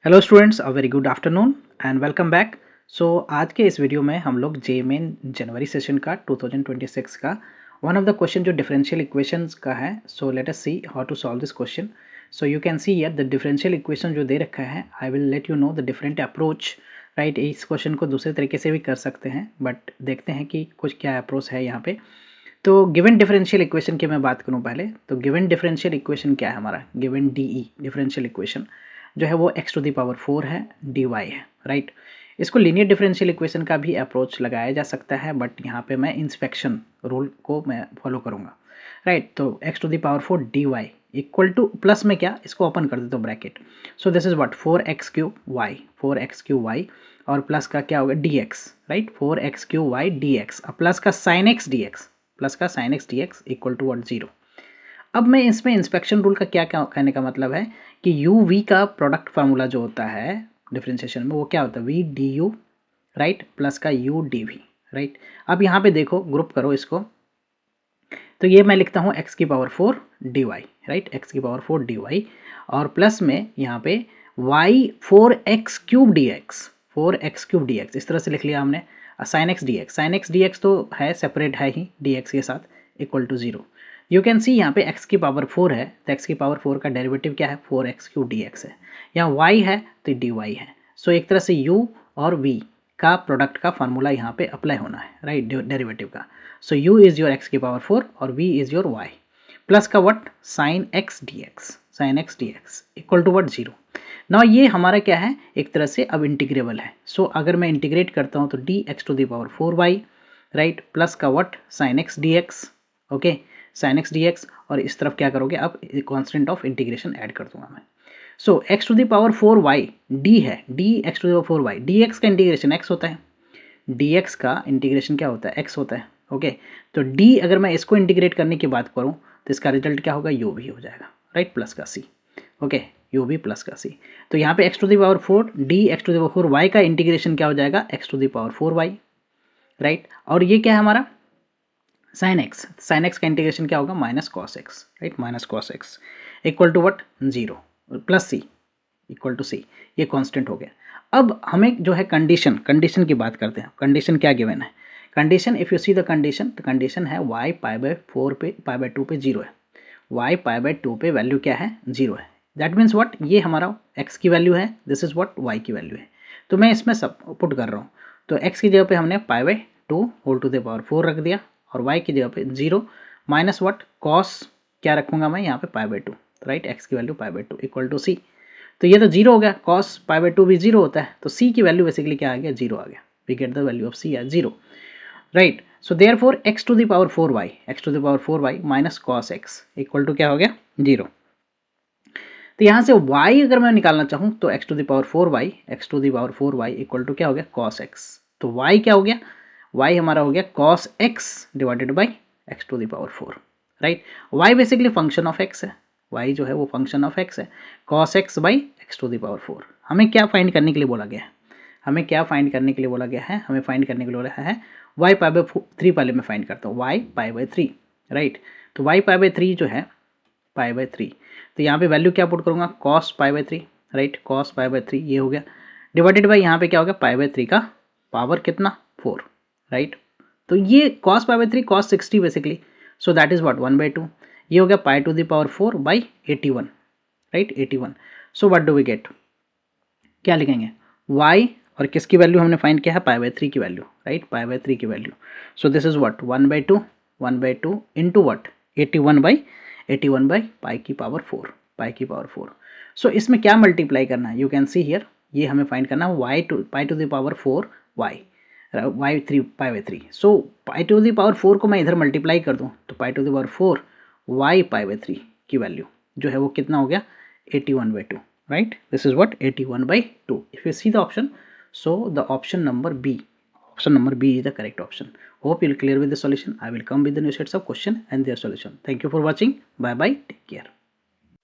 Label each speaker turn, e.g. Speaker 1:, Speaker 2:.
Speaker 1: Hello students, a very good afternoon and welcome back. So आज के इस video में हम लोग जे मेन जनवरी सेशन का 2026 का वन ऑफ द क्वेश्चन जो डिफरेंशियल इक्वेशंस का है। So let us see how to solve this question. So you can see here the differential equation जो दे रखा है। I will let you know the different approach, right. इस question को दूसरे तरीके से भी कर सकते हैं, बट देखते हैं कि कुछ क्या अप्रोच है यहाँ पे। तो गिवन डिफरेंशियल इक्वेशन की मैं बात करूँ पहले, तो गिवन डिफरेंशियल इक्वेशन क्या है हमारा, गिवन डी डिफरेंशियल इक्वेशन जो है वो x टू द पावर 4 है, dy है, राइट। इसको लीनियर डिफरेंशियल इक्वेशन का भी अप्रोच लगाया जा सकता है, बट यहाँ पे मैं इंस्पेक्शन रूल को मैं फॉलो करूँगा, राइट। तो x to the power 4 dy equal to plus में क्या, इसको ओपन कर देता हूँ bracket. So this is what 4x3y और प्लस का क्या होगा dx, right. 4x3y dx plus का sin x dx, प्लस का sin x dx equal to what 0। अब मैं इसमें इंस्पेक्शन रूल का क्या क्या कहने का मतलब है कि यू वी का प्रोडक्ट फार्मूला जो होता है डिफरेंशिएशन में, वो क्या होता है V D U, right, plus का यू डी वी, राइट। अब यहाँ पे देखो, ग्रुप करो इसको, तो ये मैं लिखता हूँ एक्स की power 4 D Y, right, x की पावर 4 डी वाई और प्लस में यहाँ पे Y 4x³ dx, 4x³ dx इस तरह से लिख लिया हमने। साइन एक्स डी एक्स तो है, सेपरेट है ही dx के साथ, equal to 0। You can see यहाँ पे x की पावर 4 है, तो x की पावर 4 का डेरिवेटिव क्या है 4x³ dx है। यहाँ y है तो dy है। सो एक तरह से u और v का प्रोडक्ट का फार्मूला यहाँ पे अप्लाई होना है, राइट, डेरिवेटिव का। So u is your x की पावर 4 और v is your y, plus का what sine x d x equal to what 0। ना ये हमारा क्या है, एक तरह से अब इंटीग्रेबल है। सो अगर मैं इंटीग्रेट करता हूँ तो d x to the power 4y, right, plus का what sine x d x, okay, sine x d x. और इस तरफ क्या करोगे, अब कॉन्स्टेंट ऑफ इंटीग्रेशन ऐड कर दूंगा मैं। So x to the power 4y d है, d x to the power 4y, d x का इंटीग्रेशन x होता है, डी एक्स का इंटीग्रेशन क्या होता है x होता है, ओके। तो d अगर मैं इसको इंटीग्रेट करने की बात करूँ तो इसका रिजल्ट क्या होगा, u भी हो जाएगा, राइट, प्लस का c, ओके, u भी प्लस का c। तो यहाँ पे x to the power 4 D x to the power 4y का इंटीग्रेशन क्या हो जाएगा, x to the power 4y, right. और ये क्या है हमारा साइन एक्स का इंटीग्रेशन क्या होगा, minus cos x, right, minus cos x equal to what 0 plus c equal to c, ये कांस्टेंट हो गया। अब हमें जो है कंडीशन की बात करते हैं। कंडीशन क्या गिवन है, condition if you see the condition, तो कंडीशन है y π/4 पे π/2 पे 0 है, y π/2 पे वैल्यू क्या है 0 है। दैट मीन्स व्हाट, ये हमारा x की वैल्यू है, दिस इज व्हाट y की वैल्यू है। तो मैं इसमें सब पुट कर रहा हूँ, तो x की जगह पे हमने π/2 होल टू द पावर 4 रख दिया और y की जगह पे 0 माइनस व्हाट कॉस क्या रखूँगा मैं यहाँ पे π/2, राइट, x की वैल्यू π/2 इक्वल टू सी। तो ये तो 0 हो गया, कॉस π/2 भी 0 होता है, तो c की वैल्यू बेसिकली क्या आ गया, 0 आ गया। We get the value of c as 0, right. So therefore x to the power 4y minus cos x equal to क्या हो गया 0। तो यहाँ से y अगर मैं निकालना चाहूँ तो x to the power 4y equal to क्या हो गया कॉस x। तो y क्या हो गया, y हमारा हो गया cos x divided by x to the power 4, right. y basically function of x है, y जो है वो फंक्शन ऑफ x है, cos x by x to the power 4। हमें क्या फाइंड करने के लिए बोला गया है, हमें फाइंड करने के लिए बोला गया है y π/3 पहले मैं फाइंड करता हूँ, y π/3, राइट। तो y π/3 जो है π/3, तो यहाँ पे वैल्यू क्या पुट करूँगा cos π/3, राइट, cos π/3 ये हो गया, डिवाइडेड बाई यहाँ पे क्या हो गया π/3 का पावर कितना 4, राइट। तो ये cos π/3 cos 60 basically, so that is what 1/2, ये हो गया pi to the power 4 by 81, right, 81। So what do we get, क्या लिखेंगे y और किसकी वैल्यू हमने फाइंड किया है π/3 की वैल्यू, राइट, π/3 की value. So this is what 1/2 into what 81 by pi की पावर 4। सो इसमें क्या मल्टीप्लाई करना है, यू कैन सी हियर, ये हमें फाइंड करना है pi to the power 4 y3 so pi to the power 4 को मैं इधर मल्टीप्लाई कर दूं तो pi to the power 4 y π/3 की वैल्यू जो है वो कितना हो गया 81/2, right, this is what 81/2 if you see the option, so the option number b is the correct option. Hope you'll clear with the solution. I will come with the new sets of question and their solution. Thank you for watching. Bye bye, take care.